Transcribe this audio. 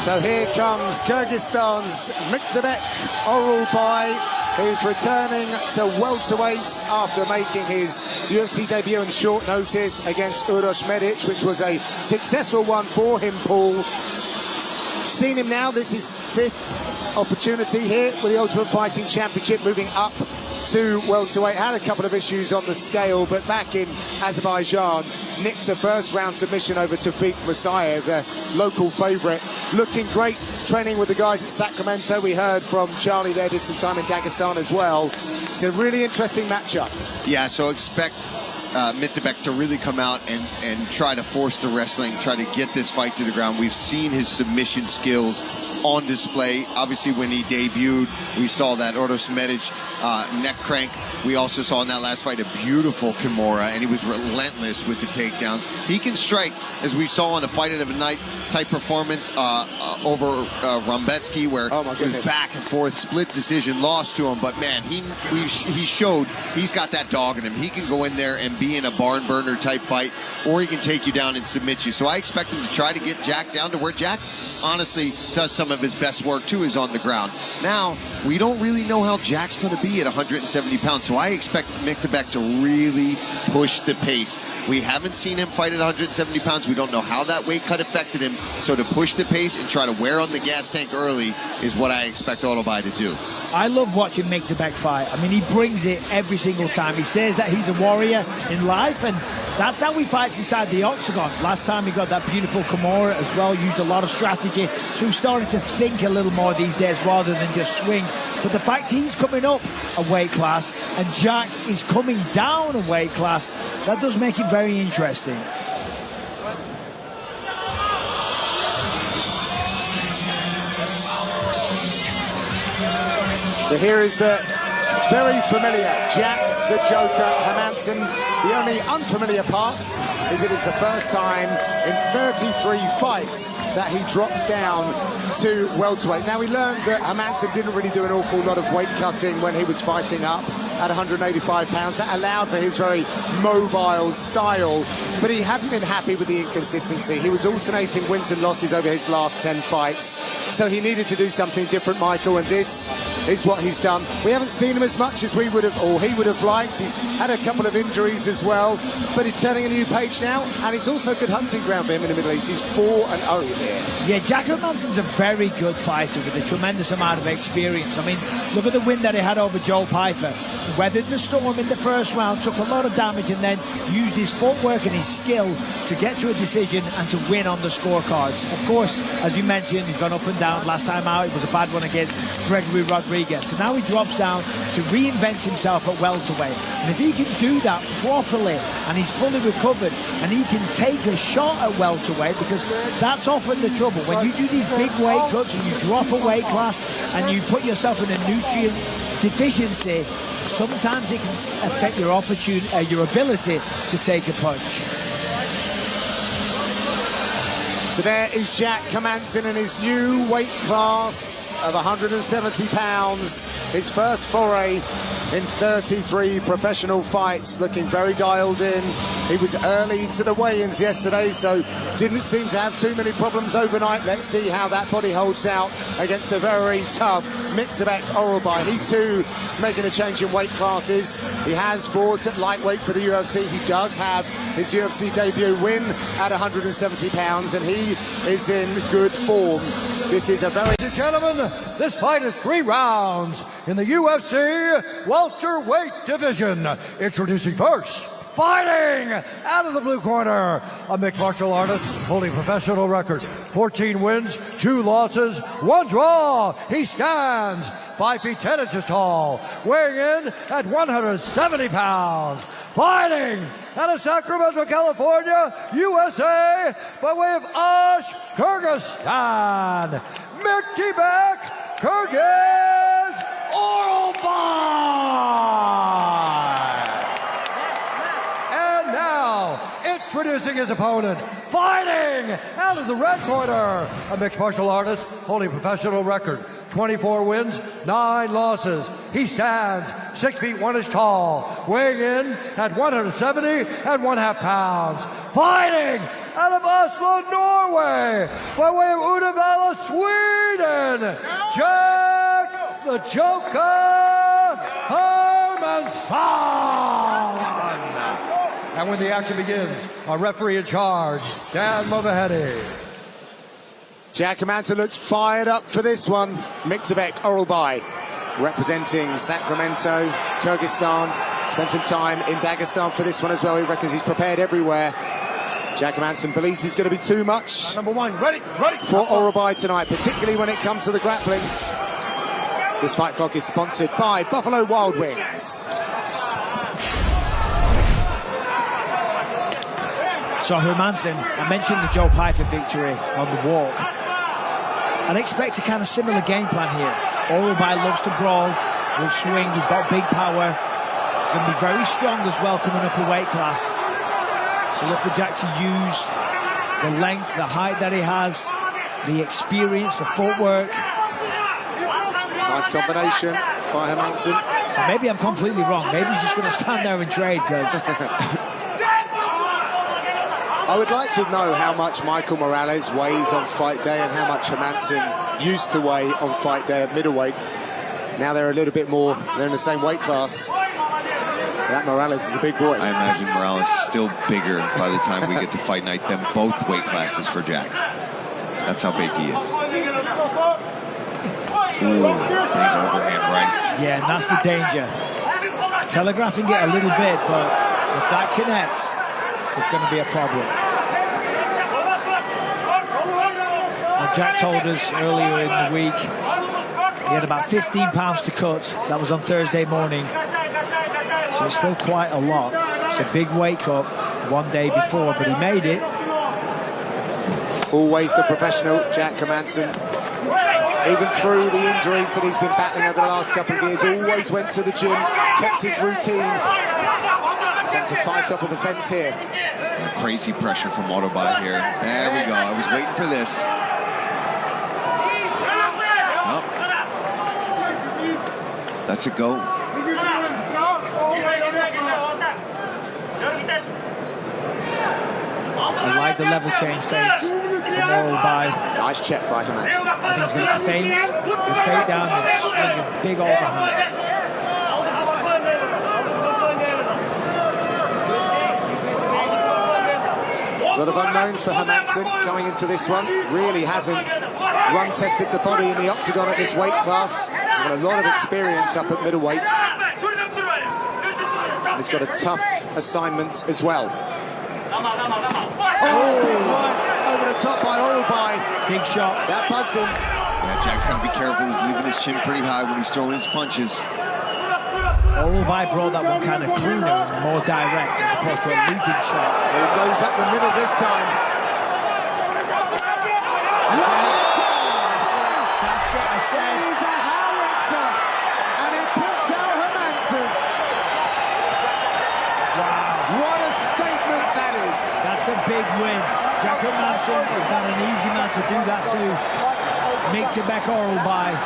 So here comes Kyrgyzstan's Myktybek Orolbai, who's returning to welterweight after making his UFC debut in short notice against Medic, which was a successful one for him, Paul. Seen him now, this is fifth opportunity here with the Ultimate Fighting Championship, moving up to welterweight. Had a couple of issues on the scale, but back in Azerbaijan, nicked a first-round submission over Tawfiq Musayev, the local favourite. Looking great, training with the guys at Sacramento. We heard from Charlie there, did some time in Dagestan as well. It's a really interesting matchup. Yeah, so expect Myktybek to really come out and try to force the wrestling, try to get this fight to the ground. We've seen his submission skills on display. Obviously, when he debuted, we saw that Medic neck crank. We also saw in that last fight a beautiful Kimura, and he was relentless with the takedowns. He can strike, as we saw in a fight of a night type performance over Rombetsky, where it was back and forth, split decision, lost to him. But man, he showed he's got that dog in him. He can go in there and be in a barn burner type fight, or he can take you down and submit you. So I expect him to try to get Jack down to where Jack honestly does some of his best work too, is on the ground. Now, we don't really know how Jack's going to be at 170 pounds, so I expect Myktybek to really push the pace. We haven't seen him fight at 170 pounds. We don't know how that weight cut affected him, so to push the pace and try to wear on the gas tank early is what I expect Orolbai to do. I love watching Myktybek fight. I mean, he brings it every single time. He says that he's a warrior in life, and that's how he fights inside the octagon. Last time he got that beautiful Kimura as well, used a lot of strategy, so he's starting to think a little more these days rather than just swing. But the fact he's coming up a weight class and Jack is coming down a weight class, that does make it very interesting. So here is the very familiar Jack the Joker Hermansson. The only unfamiliar part is it is the first time in 33 fights that he drops down to welterweight. Now, we learned that Hermansson didn't really do an awful lot of weight cutting when he was fighting up at 185 pounds. That allowed for his very mobile style, but he hadn't been happy with the inconsistency. He was alternating wins and losses over his last 10 fights, so he needed to do something different, Michael, and this is what he's done. We haven't seen him as much as we would have, or he would have liked. He's had a couple of injuries as well, but he's turning a new page now, and it's also a good hunting ground for him in the Middle East. He's 4-0 here. Yeah, Jack Hermansson's a very good fighter with a tremendous amount of experience. I mean, look at the win that he had over Joe Pyfer. Weathered the storm in the first round, took a lot of damage, and then used his footwork and his skill to get to a decision and to win on the scorecards. Of course, as you mentioned, he's gone up and down. Last time out, it was a bad one against Gregory Rodriguez. So now he drops down to reinvent himself at welterweight. And if he can do that properly, and he's fully recovered, and he can take a shot at welterweight, because that's often the trouble. When you do these big weight cuts and you drop a weight class and you put yourself in a nutrient deficiency, sometimes it can affect your ability to take a punch. So there is Jack Hermansson in his new weight class of 170 pounds. His first foray in 33 professional fights, looking very dialed in. He was early to the weigh-ins yesterday, so didn't seem to have too many problems overnight. Let's see how that body holds out against the very tough Myktybek Orolbai. He too is making a change in weight classes. He has fought at lightweight for the UFC. He does have his UFC debut win at 170 pounds, and he is in good form. This is a very... Ladies and gentlemen, this fight is 3 rounds in the UFC welterweight division. Introducing first, fighting out of the blue corner, a mixed martial artist holding a professional record, 14 wins, 2 losses, 1 draw. He stands 5 feet 10 inches tall, weighing in at 170 pounds. Fighting out of Sacramento, California, USA, by way of Kyrgyzstan, Myktybek Orolbai. And now, introducing his opponent, fighting out of the red corner, a mixed martial artist holding a professional record, 24 wins, 9 losses. He stands 6 feet 1 inch tall, weighing in at 170 1/2 pounds. Fighting out of Oslo, Norway, by way of Uddevalla, Sweden, Jack the Joker Hermansson. And when the action begins, our referee in charge, Dan Movahedi. Jack Hermansson looks fired up for this one. Myktybek Orolbai, representing Sacramento, Kyrgyzstan. Spent some time in Dagestan for this one as well. He reckons he's prepared everywhere. Jack Hermansson believes he's going to be too much Number one, ready. for Orolbai tonight, particularly when it comes to the grappling. This fight clock is sponsored by Buffalo Wild Wings. So Hermansson, I mentioned the Joe Pyfer victory on the walk. I'd expect a kind of similar game plan here. Orolbai loves to brawl, will swing, he's got big power. He's going to be very strong as well coming up a weight class. So look for Jack to use the length, the height that he has, the experience, the footwork. Nice combination by Hermansson. And maybe I'm completely wrong. Maybe he's just going to stand there and trade, because I would like to know how much Michael Morales weighs on fight day and how much Hermansson used to weigh on fight day at middleweight. Now they're a little bit more, they're in the same weight class. That Morales is a big boy. I imagine Morales is still bigger by the time we get to fight night than both weight classes for Jack. That's how big he is. Ooh, big overhand right. yeah, and that's the danger. Telegraphing it a little bit, but if that connects, it's going to be a problem. Now, Jack told us earlier in the week he had about 15 pounds to cut. That was on Thursday morning. So it's still quite a lot. It's a big weight cut one day before, but he made it. Always the professional, Jack Hermansson. Even through the injuries that he's been battling over the last couple of years, always went to the gym, kept his routine. Time to fight off of the fence here. Crazy pressure from Orolbai here. There we go. I was waiting for this. Oh. That's a go. I like the level change feints from Orolbai. Nice check by Hermansson. I think he's going to feint the takedown and swing a big overhand. A lot of unknowns for Hermansson coming into this one. Really hasn't run-tested the body in the octagon at this weight class. He's got a lot of experience up at middleweights. And he's got a tough assignment as well. Oh, big rights over the top by Orolbai. Big shot. That buzzed him. Yeah, Jack's got to be careful. He's leaving his chin pretty high when he's throwing his punches. Orolbai brought that one kind of cleaner, more direct, as opposed to a leaping shot. Well, it goes up the middle this time. That's it, I said. It is a howitzer, and it puts out Hermansson. Wow. What a statement that is. That's a big win. Jack Hermansson is not an easy man to do that to. Myktybek Orolbai.